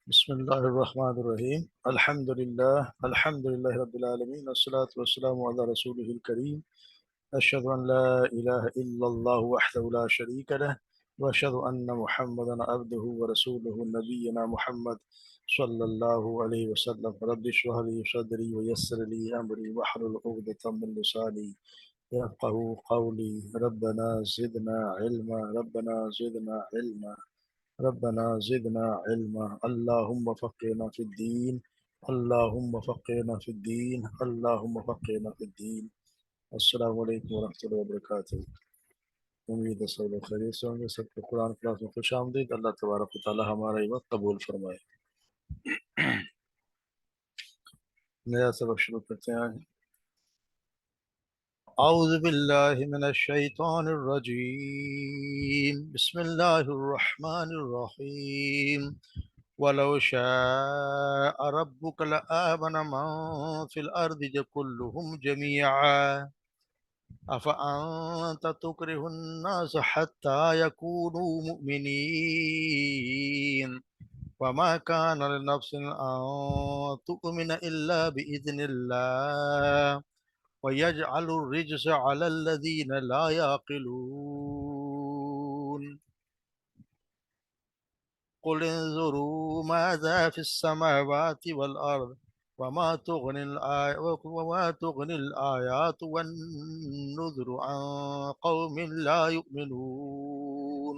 بسم الله الرحمن الرحيم الحمد لله رب العالمين والصلاة والسلام على رسوله الكريم أشهد أن لا إله إلا الله وحده لا شريك له وأشهد أن محمدا عبده ورسوله نبينا محمد صلى الله عليه وسلم رب اشرح لي صدري ويسر لي أمري واحلل عقدة من لساني يفقهوا قولي ربنا زدنا علما اللهم فقنا في الدين السلام علیکم ورحمۃ اللہ وبرکاتہ۔ امید ہے سب لوگ خیریت سے ہوں گے۔ سب کو قرآن کلاس میں خوش آمدید۔ اللہ تبارک و تعالی ہمارا یہ وقت قبول فرمائے۔ نیا سبق شروع کرتے ہیں آج۔ اعوذ باللہ من الشیطان الرجیم، بسم اللہ الرحمن الرحیم۔ وَلَوْ شَاءَ رَبُّكَ لَآمَنَ مَن فِي الْأَرْضِ كُلُّهُمْ جَمِيعًا أَفَأَنْتَ تُكْرِهُ النَّاسَ حَتَّى يَكُونُوا مُؤْمِنِينَ وَمَا كَانَ لِنَفْسٍ أَن تُؤْمِنَ إِلَّا بِإِذْنِ اللَّهِ وَيَجْعَلُ الرِّجْسَ عَلَى الَّذِينَ لَا يَعْقِلُونَ قل انظروا ماذا في السماوات والأرض وما تغني الآيات والنذر عن قوم لا يؤمنون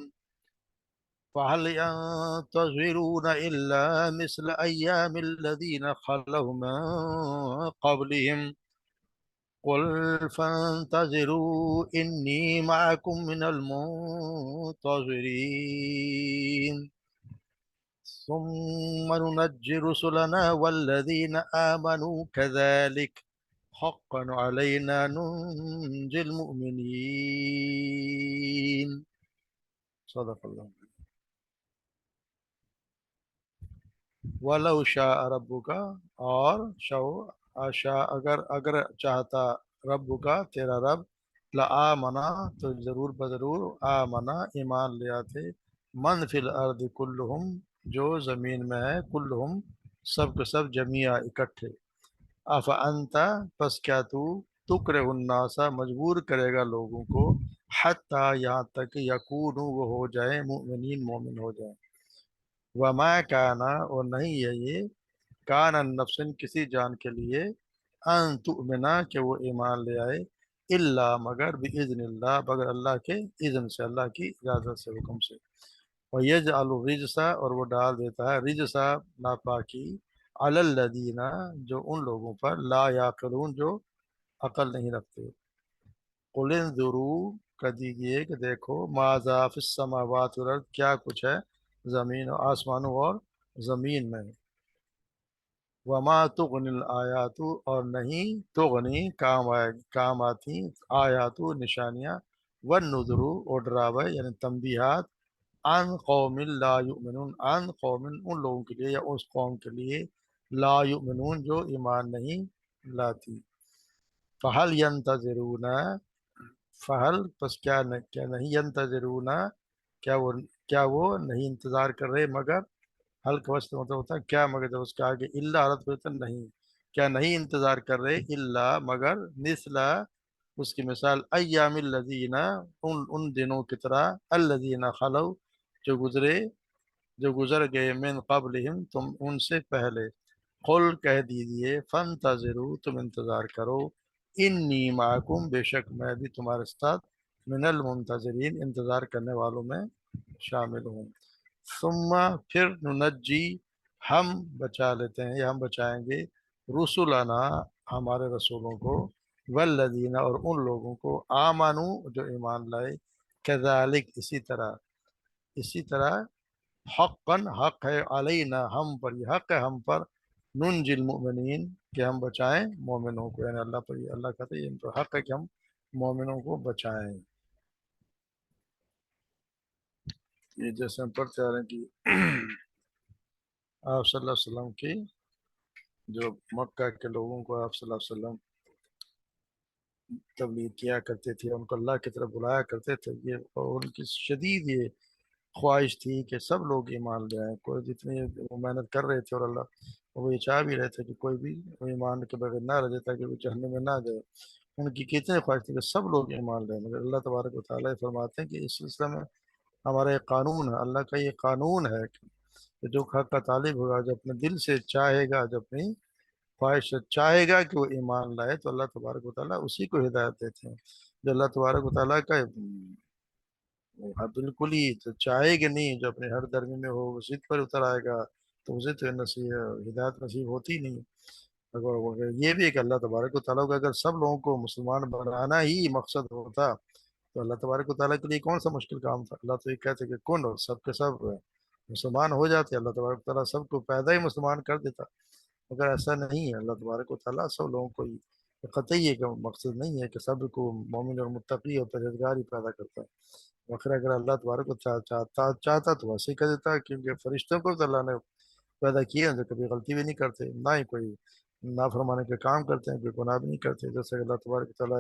فهل ينتظرون إلا مثل أيام الذين خلوا من قبلهم قل فانتظروا إني معكم من المنتظرين ثم ننجي رسلنا والذين آمنوا كذلك حقا علينا ننجي المؤمنين۔ صدق اللہ۔ وَلَوْ شَاءَ رَبُّكَ، اور اگر چاہتا ربک تیرا رب، لآمنا تو ضرور بضرور آمنا ایمان لے آتے، من فی الارض کلہم جو زمین میں ہے، کلہم سب کے سب جمیع اکٹھے، افانت پس کیا تو تکرہ الناس مجبور کرے گا لوگوں کو، حتی یہاں تک یکونوا وہ ہو جائیں مؤمنین مومن ہو جائیں، وما کانا اور نہیں ہے یہ، کان النفس کسی جان کے لیے، ان تؤمنا کہ وہ ایمان لے آئے، الا مگر باذن اللہ بغیر اللہ کے اذن سے، اللہ کی اجازت سے، حکم سے، وَيَجْعَلُ الرِّجْسَ اور وہ ڈال دیتا ہے رجسا ناپاکی، علی الذین جو ان لوگوں پر، لا یعقلون جو عقل نہیں رکھتے، قل انظروا کہہ دیجئے کہ دیکھو، ماذا فی السماوات والارض کیا کچھ ہے زمین و آسمانوں اور زمین میں، وما تغنی الآیات اور نہیں تغنی کام آتی، آیات نشانیاں، والنذر اور ڈراوے یعنی تنبیہات، عن قوم لا یؤمنون عن قوم ان لوگوں کے لیے یا اس قوم کے لیے، لا یؤمنون جو ایمان نہیں لاتی، فہل ینتظرون فہل پس کیا نہیں، ینتظرون کیا وہ نہیں انتظار کر رہے، مگر حل کا وقت مطلب ہوتا ہے کیا، مگر جب اس کے آگے اللہ عرض ہوتا ہے نہیں، کیا نہیں انتظار کر رہے، اللہ مگر، مثل اس کی مثال، ایام الذین ان دنوں کی طرح، الذین خلو جو گزر گئے، من قبلہم تم ان سے پہلے، قل کہہ دیجئے، فانتظروا تم انتظار کرو، انی معکم بے شک میں بھی تمہارے ساتھ، من المنتظرین انتظار کرنے والوں میں شامل ہوں، ثم پھر ننجی ہم بچا لیتے ہیں یا ہم بچائیں گے، رسولنا ہمارے رسولوں کو، والذین اور ان لوگوں کو، آمنو جو ایمان لائے، کذالک اسی طرح حقا حق ہے، علینا ہم پر، یہ حق ہے ہم پر، ننجی المؤمنین کہ ہم بچائیں مومنوں کو، یعنی اللہ پر، اللہ کہتے ہیں ان پر حق ہے کہ ہم مومنوں کو بچائیں۔ یہ جیسے ہم پڑھتے آ رہے ہیں کہ آپ صلی اللہ علیہ وسلم کی جو مکہ کے لوگوں کو آپ صلی اللہ علیہ وسلم تبلیغ کیا کرتے تھے، ان کو اللہ کی طرف بلایا کرتے تھے، یہ اور ان کی شدید یہ ख्वाहिश थी कि सब लोग ईमान ले आए, कोई जितनी वो मेहनत कर रहे थे, और अल्लाह वो ये चाह भी रहे थे कि कोई भी वो ईमान के बगैर ना रह जाए ताकि वो जहन्नम में ना जाए। उनकी कितनी ख्वाहिश थी कि सब लोग ईमान ले आए, मगर अल्लाह तबारक व तआला ये फरमाते हैं कि इस सिलसिले में हमारा एक कानून है, अल्लाह का ये कानून है कि जो हक का तालिब होगा, जो अपने दिल से चाहेगा, जो अपनी ख्वाहिश से चाहेगा कि वो ईमान लाए, तो अल्लाह तबारक व तआला उसी को हिदायत देते हैं। जो अल्लाह तबारक व तआला का हाँ बिल्कुल ही तो चाहेगा नहीं, जो अपने हर धर्म में हो वो जिद पर उतर आएगा, तो उसे तो नसीब हिदायत नसीब होती नहीं। अगर ये भी एक अल्लाह तबारक व तआला का अगर सब लोगों को मुसलमान बनाना ही मकसद होता, तो अल्लाह तबारक व तआला के लिए कौन सा मुश्किल काम था। अल्लाह तो ये कहते कि कौन हो, सब के सब मुसलमान हो जाते, अल्लाह तबारक व तआला सबको पैदा ही मुसलमान कर देता। मगर ऐसा नहीं है, अल्लाह तबारक व तआला सब लोगों को कतई ये का मकसद नहीं है कि सबको मोमिन और मुत्तकी और परहेजगार ही पैदा करता है। आखिर अगर अल्लाह तबारक व चाहता चाहता तो वैसे ही कर देता, क्योंकि फरिश्तों को तो अल्लाह ने पैदा किए हैं जो कभी गलती भी नहीं करते, ना ही कोई नाफरमाने के काम करते हैं, कोई गुनाह भी नहीं करते। जैसे कि अल्लाह तबारक व तआला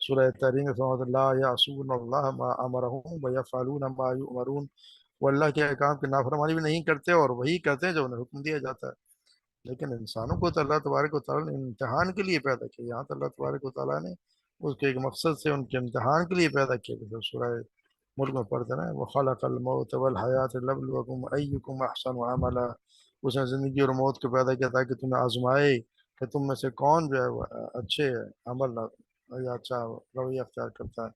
सूरह तहरीम में फरमाता है, ला यासून अल्लाह मा अमरहुम व यफअलून मा युमरून। वो अल्लाह के अहकाम की नाफरमानी भी नहीं करते और वही करते हैं जो उन्हें हुक्म दिया जाता है। लेकिन इंसानों को तो अल्लाह तबारक व तआला ने इम्तिहान के लिए पैदा किया। यहाँ तो अल्लाह तबारक व तआला ने उसके एक मकसद से उनके इम्तिहान के लिए पैदा किया। जैसे सूरह मुल्क में पढ़ते ना, वो खलक़ल मौत वल हयात लियब्लुवकुम अय्युकुम अहसनु अमला। उसने ज़िंदगी और मौत को पैदा किया ताकि तुम्हें आजमाए कि तुम में से कौन जो है वो अच्छे अमल या अच्छा रवैया अख्तियार करता है।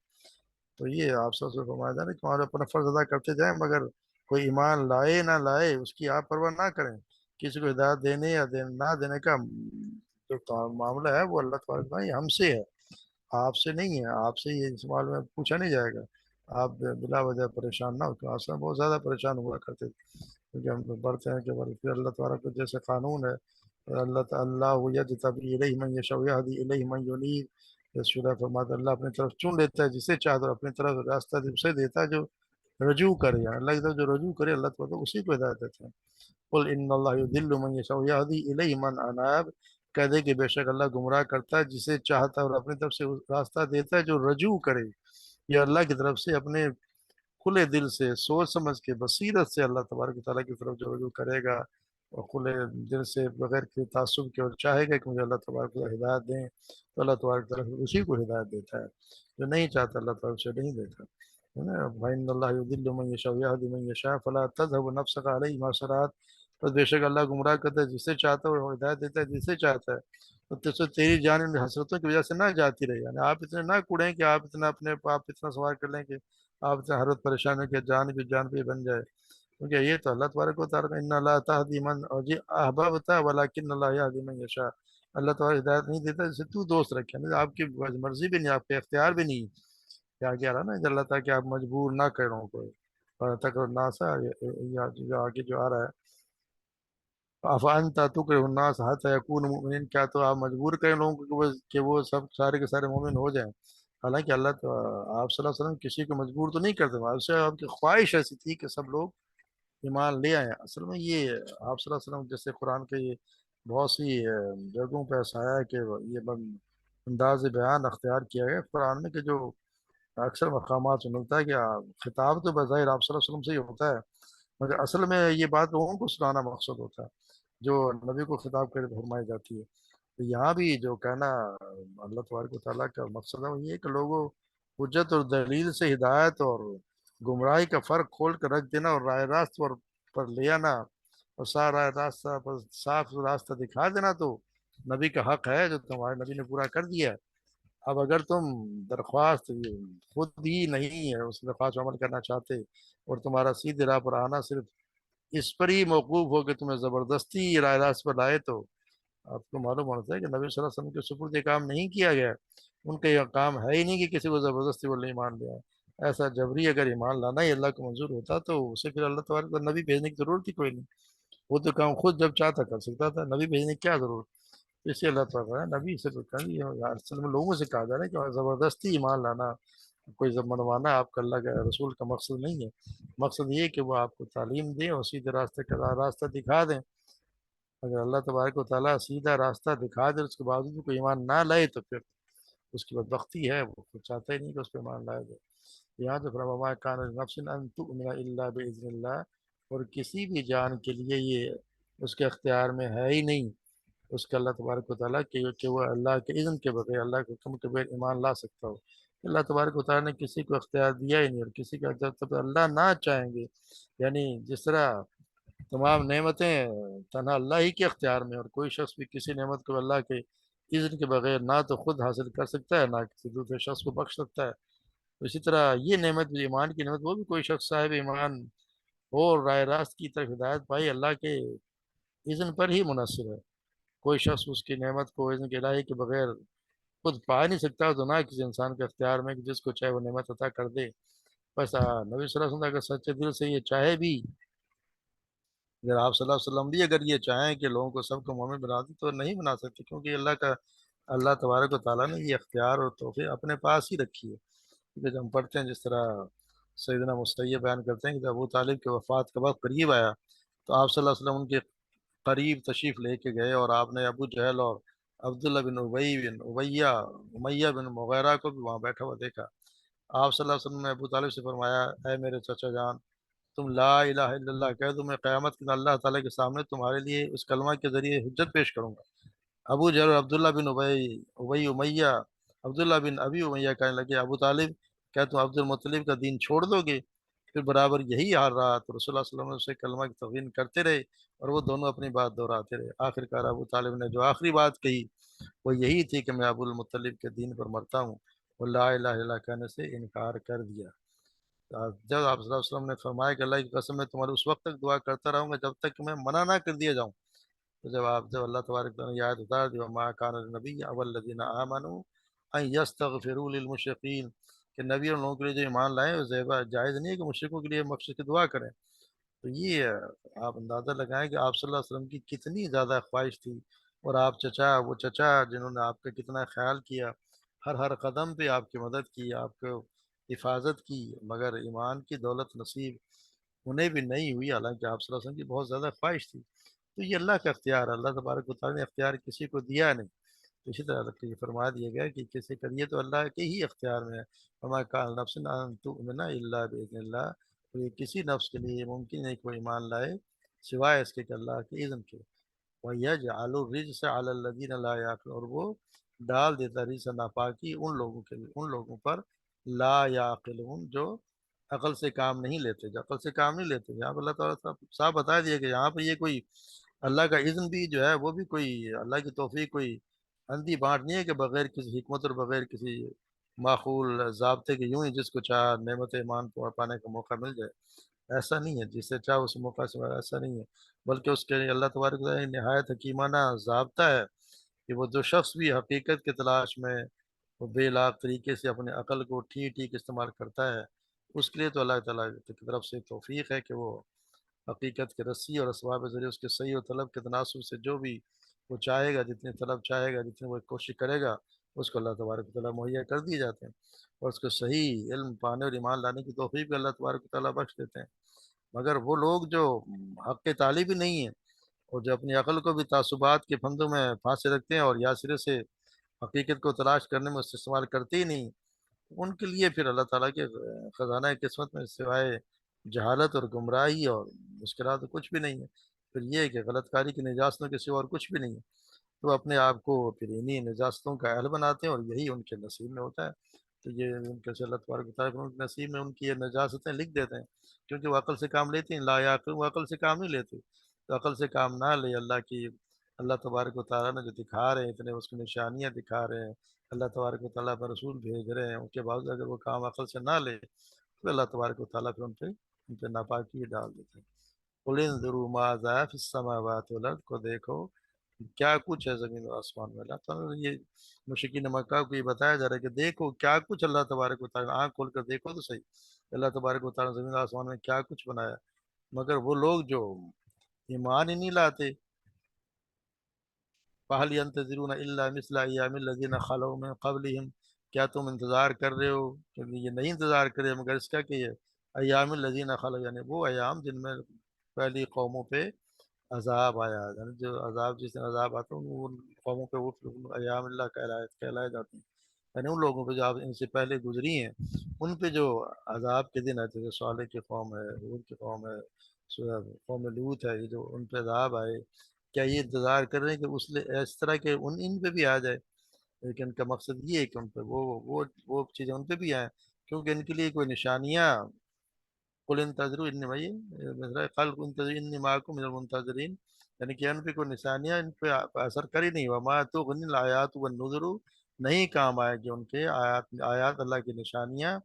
तो ये आप सबसे फरमाया जाए ना कि हमारे अपना फर्ज अदा करते जाएं, मगर कोई ईमान लाए ना लाए उसकी आप परवाह ना करें। किसी को हिदायत देने या ना देने का जो मामला है वो अल्लाह तबारक व तआला ये हमसे है, आपसे नहीं है। आपसे ये इस मामले में पूछा नहीं जाएगा। आप बिला वजह परेशान ना हो, तो आसमान बहुत ज़्यादा परेशान हुआ करते थे, क्योंकि हम तो पढ़ते हैं कि बल्कि अल्लाह तबारक का जैसे कानून है, अल्लाह यज्तबी इलैहि मन यशा व यहदी इलैहि मन युनीब। रसूलुल्लाह फरमाते हैं, अल्लाह अपनी तरफ चुन लेता है जिसे चाहता है, अपनी तरफ रास्ता उसे देता है जो रजू करे, यानी अल्लाह की तरफ जो रजू करे अल्लाह तबारक उसी को हिदायत देते हैं। कुल इन्नल्लाह युदिल्लु मन यशा व यहदी इलैहि मन अनाब। कह दे कि बेशक अल्लाह गुमराह करता है जिसे चाहता है और अपनी तरफ से रास्ता देता है जो रजू करे। ये अल्लाह की तरफ से अपने खुले दिल से सोच समझ के बसीरत से अल्लाह तबारक व तआला की तरफ जो रुजू करेगा और खुले दिल से बगैर किसी तासुब के और चाहेगा कि मुझे अल्लाह तबारक व तआला हिदायत दें, तो अल्लाह तबारक व तआला उसी को हिदायत देता है। जो नहीं चाहता अल्लाह तबारक से नहीं देता, है ना। वइन्नल्लाह युदिल्लु मन यशा व यहदी मन यशा फला तज़हबु नफ्सुका अलैहिम हसरात। बस बेशक अल्लाह गुमराह करता है जिसे चाहता है और हिदायत देता है जिसे चाहता है। तो तुझसे तेरी जान इन हसरतों की वजह से ना जाती रहे, यानी आप इतने ना कुड़ें कि आप इतना अपने आप इतना सवार कर लें कि आप इतना हर वक्त परेशान है कि जान भी बन जाए। क्योंकि ये तो अल्लाह तबारक व तआला इन्ना ला तहदी मन और जी अहबबता वलाकिन अल्लाह यहदी मन यशा। अल्लाह तबारक हिदायत नहीं देता जिसे तू दोस्त रखे, नहीं आपकी मर्जी भी नहीं, आपके इख्तियार भी नहीं। क्या कह रहा ना कि अल्लाह ताकि आप मजबूर ना करो कोई। और तक नासा जो आगे जो आ रहा है, अफ़अंता तुकरिहुन्नास हत्ता यकूनु मुमिनीन। क्या तो आप मजबूर करें लोगों को कि वो सब सारे के सारे मोमिन हो जाएं। हालांकि अल्लाह तो आप सल्लल्लाहु अलैहि वसल्लम किसी को मजबूर तो नहीं करते, आपसे आपकी ख्वाहिश ऐसी थी कि सब लोग ईमान ले आए। असल में ये आप सल्लल्लाहु अलैहि वसल्लम जैसे कुरान के ये बहुत सी जगहों पर ऐसा आया है कि ये अंदाज बयान अख्तियार किया गया कुरान में कि जो अक्सर मकामात में मिलता है कि खिताब तो बज़ाहिर आप सल्लल्लाहु अलैहि वसल्लम से ही होता है, मगर असल में ये बात लोगों को सुनाना मकसद होता है जो नबी को खिताब कर फरमाई जाती है। तो यहाँ भी जो कहना अल्लाह तबारक व तआला का मकसद है वो ये है कि लोगों हुज्जत और दलील से हिदायत और गुमराही का फ़र्क खोल कर रख देना और राह रास्त पर ले आना और सारा रास्ता पर साफ रास्ता दिखा देना, तो नबी का हक है जो तुम्हारे नबी ने पूरा कर दिया है। अब अगर तुम दरख्वास्त खुद ही नहीं है उस दरख्वास्त पर अमल करना चाहते और तुम्हारा सीधे राह पर आना सिर्फ इस पर ही मौकूफ हो कि तुम्हें ज़बरदस्ती राह रास्त पर लाए, तो आपको मालूम होता है कि नबी सल्लल्लाहु अलैहि वसल्लम के सुपुर्द ये काम नहीं किया गया। उनका यह काम है ही नहीं कि किसी को ज़बरदस्ती वो ईमान ले आए। ऐसा जबरी अगर ईमान लाना ही अल्लाह को मंजूर होता तो उसे फिर अल्लाह तबारक व तआला नबी भेजने की जरूरत ही कोई नहीं। वो तो काम खुद जब चाहता कर सकता था, नबी भेजने की क्या जरूरत। इसलिए अल्लाह तबारक नबी से तो कहा असल में लोगों से कहा जा रहा है कि ज़बरदस्ती ईमान लाना, कोई जब मनवाना आपका अल्लाह के रसूल का मकसद नहीं है। मकसद ये है कि वो आपको तालीम दें और सीधे रास्ते का रास्ता दिखा दें। अगर अल्लाह तबारक व तआला सीधा रास्ता दिखा दे उसके बावजूद भी कोई ईमान ना लाए तो फिर उसकी बदबख्ती है, वो खुद चाहता ही नहीं कि उस पर ईमान लाया जाए। यहाँ जो फरमा कान नफ्सिन अन तुमिना इल्ला बिइज़्निल्लाह, और किसी भी जान के लिए ये उसके अख्तियार में है ही नहीं, उसका अल्लाह तबारक व तआला कि वो अल्लाह के इज़्न के बगैर, अल्लाह के हुक्म के बगैर ईमान ला सकता हो। अल्लाह तबारक व तआला ने किसी को अख्तियार दिया ही नहीं, और किसी का जब तक अल्लाह ना चाहेंगे, यानी जिस तरह तमाम नेमतें तन्हा अल्लाह ही के अख्तियार में, और कोई शख्स भी किसी नेमत को अल्लाह के इज़्न के बगैर ना तो खुद हासिल कर सकता है, ना किसी दूसरे शख्स को बख्श सकता है। तो इसी तरह ये नेमत भी, ईमान की नेमत, वो भी कोई शख्स साहिब ईमान हो और राय रास्त की तरफ हिदायत पाई, अल्लाह के इज़्न पर ही मुनहसर है। कोई शख्स उसकी नेमत को इज़्न के इलाही के बगैर खुद पा नहीं सकता, तो ना किसी इंसान के अख्तियार में कि जिसको चाहे वो नेमत अता कर दे। बस नबी सल्लल्लाहु अलैहि वसल्लम अगर सच्चे दिल से ये चाहे भी, अगर आप सल्लल्लाहु अलैहि वसल्लम भी अगर ये चाहें कि लोगों को सबको मोमिन बना दे, तो नहीं बना सकते, क्योंकि अल्लाह तबारक व तआला ने ये अख्तियार और तौफीक अपने पास ही रखी है। क्योंकि जब हम पढ़ते हैं, जिस तरह सैयदना मुसय्यब बयान करते हैं कि जब अबू तालिब के वफ़ात का वक्त करीब आया, तो आप सल्लल्लाहु अलैहि वसल्लम उनके करीब तशरीफ़ लेके गए, और आपने अबू जहल और अब्दुल्ला बिन उबई बिन उबैया उमैया बिन मुगैरा को भी वहाँ बैठा हुआ देखा। आप सल्लल्लाहु अलैहि वसल्लम ने अबू तालिब से फरमाया, ऐ मेरे चचा जान, तुम ला इलाहा इल्लल्लाह कह दो, मैं क़यामत के दिन अल्लाह ताला के सामने तुम्हारे लिए उस कलमा के ज़रिए हुज्जत पेश करूँगा। अबू जहल और अब्दुल्ला बिन उबई उबई उमैया अब्दुल्ला बिन अबी उमैया कहने लगे, अबू तालिब, क्या तुम अब्दुल मुत्तलिब का दीन छोड़ दोगे? फिर बराबर यही हाल रहा, तो रसूलुल्लाह सल्लल्लाहु अलैहि वसल्लम ने उसे कलमा की तलकीन करते रहे, और वो दोनों अपनी बात दोहराते रहे। आखिरकार अबू तालिब ने जो आखिरी बात कही, वो यही थी कि मैं अबुल मुत्तलिब के दीन पर मरता हूँ, और ला इलाहा इल्लल्लाह कहने से इनकार कर दिया। जब आप सल्लल्लाहु अलैहि वसल्लम ने फरमाया कि अल्लाह की कसम, मैं तुम्हारी उस वक्त तक दुआ करता रहूँगा जब तक कि मैं मना ना कर दिया जाऊँ। तो जब अल्लाह तबारक व तआला ने ये आयत उतार दी, वमा कान लिन्नबी वल्लज़ीना आमनू अन यस्तगफिरू लिलमुशरिकीन, कि नबी और लोगों के लिए जो ईमान लाए, वो जायज़ नहीं है कि मुशरिकों के लिए मगफिरत की दुआ करें। तो ये आप अंदाज़ा लगाएं कि आप सल्लल्लाहु अलैहि वसल्लम की कितनी ज़्यादा ख्वाहिश थी, और आप चचा, वो चचा जिन्होंने आपका कितना ख्याल किया, हर हर कदम पे आपकी मदद की, आपको हिफाजत की, मगर ईमान की दौलत नसीब उन्हें भी नहीं हुई, हालांकि आप सल्लल्लाहु अलैहि वसल्लम की बहुत ज़्यादा ख्वाहिश थी। तो ये अल्लाह का अख्तियार है, अल्लाह तबारक व तआला ने अख्तियार किसी को दिया नहीं। तो इसी तरह ये फरमा दिया गया कि किसी का ये तो अल्लाह के ही अख्तियार में है। वमा कान नफ्सिन अन तुमिना इल्ला बिइज़्निल्लाह, तो ये किसी नफ्स के लिए मुमकिन है कि कोई ईमान लाए सिवाय इसके कि अल्लाह के इज़्न के। वयजअलु रिज्स अलल लज़ीना ला याक़िलून, और वो डाल देता रिज्स नापाकी उन लोगों के लिए, उन लोगों पर ला याक़िलून जो अकल से काम नहीं लेते, जो अकल से काम नहीं लेते। यहाँ पर अल्लाह ताला साफ साफ बता दिया कि यहाँ पर ये कोई अल्लाह का इज़्न भी जो है, वो भी कोई अल्लाह की तौफीक कोई अंधी बाँट नहीं है कि बगैर किसी हिकमत और बगैर किसी माकूल ज़ाब्ते के यूं ही जिसको चाह नेमत ईमान पाने का मौका मिल जाए। ऐसा नहीं है, जिसे चाहे उस मौका से, ऐसा नहीं है। बल्कि उसके लिए अल्लाह तबारक व तआला ने नहायत हकीमाना ज़ाब्ता है कि वो जो शख्स भी हकीकत की तलाश में वो बेलाग तरीके से अपने अकल को ठीक ठीक इस्तेमाल करता है, उसके लिए तो अल्लाह ताला की तरफ से तौफीक है कि वो हकीकत के रस्सी और असबाब ज़रिए उसके सही और तलब के तनासुब से जो भी वो चाहेगा, जितनी तलब चाहेगा, जितनी वो कोशिश करेगा, उसको अल्लाह तबारक व तआला मुहैया कर दिए जाते हैं, और उसको सही इल्म पाने और ईमान लाने की तौफीक भी अल्लाह तबारक व तआला बख्श देते हैं। मगर वो लोग जो हक़ के तालिब ही नहीं है, और जो अपनी अकल को भी तासुबात के फंदों में फांसे रखते हैं, और या सिरे से हकीकत को तलाश करने में उससे इस्तेमाल करते ही नहीं, उनके लिए फिर अल्लाह ताला के ख़ज़ाना किस्मत में सिवाय जहालत और गुमराही और मुश्किलात तो कुछ भी नहीं है। फिर ये है कि गलतकारी की निजातों के सिवा और कुछ भी नहीं है। तो अपने आप को फिर इन्हीं निजातों का अहल बनाते हैं, और यही उनके नसीब में होता है। तो ये उनके से अल्लाह तबारक व तआला उनके नसीब में उनकी ये नजासतें लिख देते हैं, क्योंकि वो अकल से काम लेते हैं। ला याक़िलून, वो अकल से काम नहीं लेते। तो अकल से काम ना ले, अल्लाह तबारक व तआला ने जो दिखा रहे हैं, इतने उसकी निशानियाँ दिखा रहे हैं, अल्लाह तबारक व तआला पर रसूल भेज रहे हैं, उसके बावजूद अगर वो काम अकल से ना ले, तो अल्लाह तबारक व तआला फिर उन पे नापाकी डाल देते हैं। कुल इंज़ुरू माज़ा फ़िस समावाति वल अर्ज़, को देखो क्या कुछ है ज़मीन और आसमान में। अल्लाह ताला ने ये मुशरिकीन मक्का को ये बताया जा रहा है कि देखो क्या कुछ अल्लाह तबारक व तआला, आँख खोल कर देखो तो सही, अल्लाह तबारक व तआला ने ज़मीन और आसमान में क्या कुछ बनाया। मगर वो लोग जो ईमान ही नहीं लाते, फ़हल यंतज़िरून इल्ला मिस्ला अय्यामिल लज़ीना ख़लौ मिन क़ब्लिहिम, क्या तुम इंतज़ार कर रहे हो? क्योंकि ये नहीं इंतज़ार करे मगर इसका कि ये अय्यामिल लज़ीना ख़लौ, यानी वो अय्याम जिनमें पहली कौमों पे अज़ाब आया, यानी जो अज़ाब, जिस दिन अज़ाब आता है उन कौमों पे वो फिर अय्याम अल्लाह कहलाए कहलाए जाते हैं। यानी उन लोगों पे जो आप इनसे पहले गुजरी हैं, उन पे जो अजाब के दिन आए थे, जो साले की कौम है, हूद की कौम है, कौम लूत है, ये जो उन पे अजाब आए, क्या ये इंतज़ार कर रहे हैं कि उस इस तरह के उन इन पे भी आ जाए? लेकिन इनका मकसद ये है कि उन पे वो चीज़ें उन पे भी आए, क्योंकि इनके लिए कोई निशानियाँ, कुल इंतज़रू इन्नी भाई कल इंतज़रू इन्नी माकुम मिनल मुंतज़रीन, यानी कि उन पे कोई निशानियाँ इन पे असर कर ही नहीं हुआ। मा तो गनिल आयात वन नुज़ुरु, नहीं काम आएगी उनके आयात आयात अल्लाह की निशानियाँ,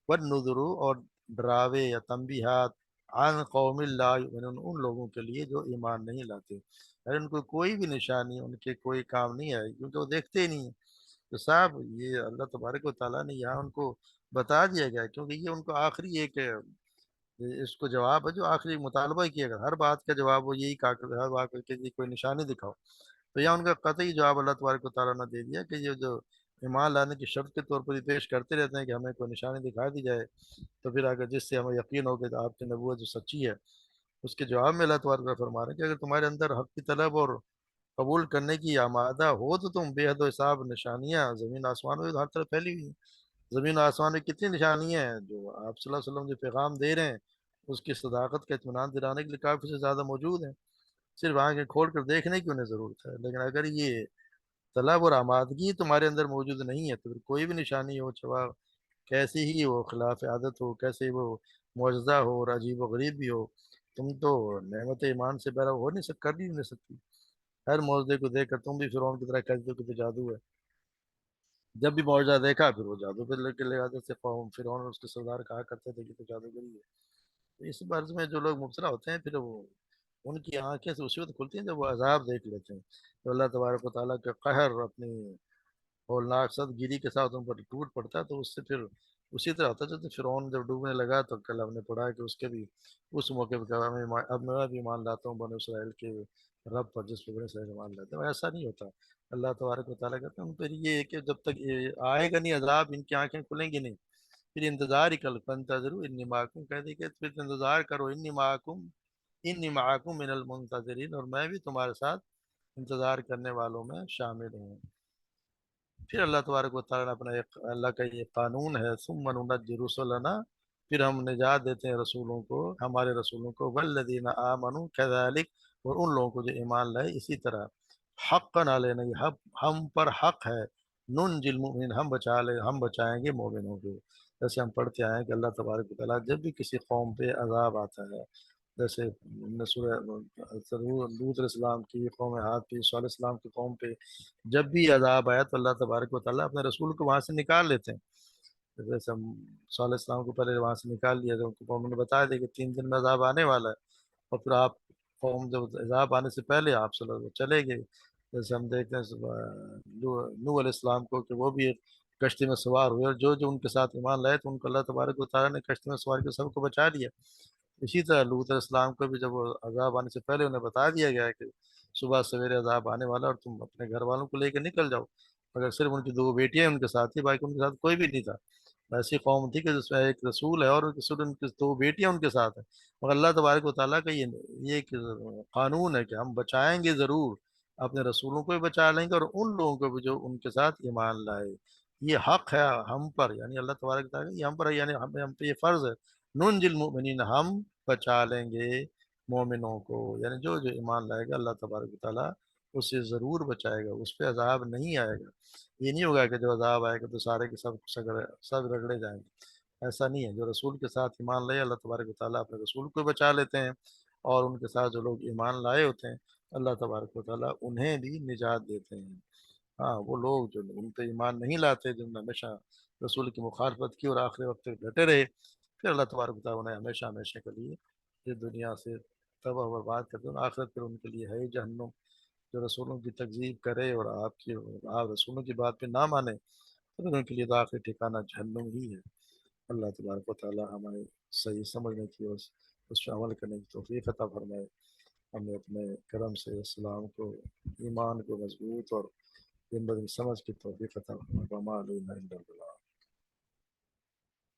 वन नुज़ुरु और डरावे या तंबीहात, आन कौमिल ला युमिनून, उन लोगों के लिए जो ईमान नहीं लाते, यानी उनको कोई भी निशानी उनके कोई काम नहीं आएगी, क्योंकि वो देखते ही नहीं है। तो साहब ये अल्लाह तबारक व तआला ने यहाँ उनको बता दिया गया है, क्योंकि ये उनको आखिरी एक इसको जवाब है जो आखिरी मुतालबा किया गया, हर बात का जवाब वो यही कहा करते, हर बात करके जी कोई निशानी दिखाओ। तो यहाँ उनका कतई जवाब अल्लाह तबारक व तआला ने दे दिया कि ये जो ईमान लाने की शर्त के तौर पर ये पेश करते रहते हैं कि हमें कोई निशानी दिखा दी जाए, तो फिर अगर जिससे हमें यकीन हो कि आपकी नबूवत जो सच्ची है, उसके जवाब में अल्लाह तबारक व तआला फरमा रहे हैं कि अगर तुम्हारे अंदर हक की तलब और कबूल करने की आमादा हो तो तुम बेहद हिसाब निशानियाँ ज़मीन आसमान में हर तरफ फैली हुई हैं। ज़मीन आसमान में कितनी निशानियाँ हैं जो आप सल्लल्लाहु अलैहि वसल्लम जो पैगाम दे रहे हैं, उसकी सदाकत का इत्मीनान दिलाने के लिए काफ़ी से ज़्यादा मौजूद हैं। सिर्फ आंखें खोल कर देखने की उन्हें ज़रूरत है। लेकिन अगर ये तलब और आमादगी तुम्हारे अंदर मौजूद नहीं है, तो फिर कोई भी निशानी हो, चाहे कैसी ही हो, खिलाफ आदत हो, कैसे वो मुअज्जा हो और अजीब व गरीब भी हो, तुम तो नेमत ईमान से बैरा हो नहीं सक कर ही नहीं सकती। हर मौजूदे को देखकर तुम भी फिरौन की तरह कहते हो कि तो जादू है। जब भी मुआवजा देखा फिर वो जादू पे लेके ले आते थे कौम, फिरौन और उसके सरदार कहा करते थे कि तो जादूगरी है। तो इस मर्ज में जो लोग मुब्तला होते हैं, फिर वो उनकी आंखें से उसी वक्त खुलती हैं जब वो अजाब देख लेते हैं, तो अल्लाह तबारक व तआला का कहर अपनी होलनाक सदगिरी के साथ उन पर टूट पड़ता है। तो उससे फिर उसी तरह होता है जैसे फिरौन जब डूबने लगा, तो कल हमने पढ़ा कि उसके भी उस मौके पर कहा, अब मैं भी मान लाता हूँ बनो इसराइल के रब पर जिस पर बने इसराइल मान लाते हैं। ऐसा नहीं होता। अल्लाह तबारक व तआला कहते हैं उन पर ये है कि जब तक ये आएगा नहीं अजाब, इनकी आंखें खुलेंगी नहीं। फिर इंतजार ही कल फंतजरू इन्नी माकुम, कह दी कि फिर इंतजार करो, इन्नी माकुम मिनल मुंतजरीन, और मैं भी तुम्हारे साथ इंतजार करने वालों में शामिल हूँ। फिर अल्लाह तबारक व तआला ने अपना एक अल्लाह का ये कानून है, सुम्मा नुनज्जि रुसलना, फिर हम निजात देते हैं रसूलों को, हमारे रसूलों को, वल्लदीना आमनु कज़ालिक, और उन लोगों को जो ईमान लाए इसी तरह, हक़्क़न अलैना, ये हम पर हक है, नुनजिल मुमिनीन, हम बचाएंगे मोमिनों को। जैसे हम पढ़ते आए हैं कि अल्लाह तबारक व तआला जब भी किसी कौम पे अजाब आता है, जैसे सूरह लूत अलैहिस्सलाम की कौम हाथ पे, सालेह अलैहिस्सलाम की कौम पे जब भी अजाब आया, तो अल्लाह तबारक व तआला अपने रसूल को वहाँ से निकाल लेते हैं। तो जैसे हम सालेह अलैहिस्सलाम को पहले वहाँ से निकाल लिया, तो उनको कौम ने बता दिया कि 3 दिन में अजाब आने वाला है, और फिर आप कौम जब अजाब आने से पहले आप सल्लल्लाहु चले गए। जैसे हम देखते हैं नूह अलैहिस्सलाम को कि वो भी एक कश्ती में सवार हुए, और जो जो उनके साथ ईमान लाए, तो उनको अल्लाह तबारक व तआला ने कश्ती में सवार के सबको बचा लिया। इसी तरह लूत अलैहिस्सलाम को भी जब वो अजाब आने से पहले उन्हें बता दिया गया है कि सुबह सवेरे अजाब आने वाला है और तुम अपने घर वालों को लेकर निकल जाओ, मगर सिर्फ उनकी 2 बेटियां उनके साथ थी, बाकी उनके साथ कोई भी नहीं था। ऐसी कौम थी कि जिसमें एक रसूल है और उनकी 2 बेटियां उनके साथ हैं, मगर अल्लाह तबारक व तआला का ये एक कानून है कि हम बचाएंगे ज़रूर, अपने रसूलों को भी बचा लेंगे और उन लोगों को भी जो उनके साथ ईमान लाए। ये हक है हम पर, यानी अल्लाह तबारक व तआला, ये हम पर है, यानी हम पे ये फ़र्ज़ है, नुनजिल मुमिनीन, हम बचा लेंगे मोमिनों को, यानी जो जो ईमान लाएगा अल्लाह तबारक व तआला उसे ज़रूर बचाएगा, उस पर अजाब नहीं आएगा। ये नहीं होगा कि जब अजाब आएगा तो सारे के सब रगड़े जाएंगे। ऐसा नहीं है। जो रसूल के साथ ईमान लाए, अल्लाह तबारक व तआला अपने रसूल को बचा लेते हैं, और उनके साथ जो लोग ईमान लाए होते हैं, अल्लाह तबारक व तआला उन्हें भी निजात देते हैं। हाँ, वो लोग जो उन पे ईमान नहीं लाते, जिन्होंने हमेशा रसूल की मुखालफत की और आखिरी वक्त तक डटे रहे, फिर अल्लाह तबारक व तआला उन्हें हमेशा हमेशा के लिए इस दुनिया से तबाह बर्बाद करते हैं, और आखिरत फिर उनके लिए है ही जहन्नुम। जो रसूलों की तकजीब करे और आप रसूलों की बात पे ना माने, तो फिर उनके लिए तो आखिरी ठिकाना जहन्नुम ही है। अल्लाह तबारक व तआला हमें सही समझने की और उस पर अमल करने की तौफीक अता फरमाए। हमें अपने करम से इस्लाम को, ईमान को मजबूत और ज़िंदगी समझ की तौफीक अता फरमाए। वमा अलैना इल्लल बलाग।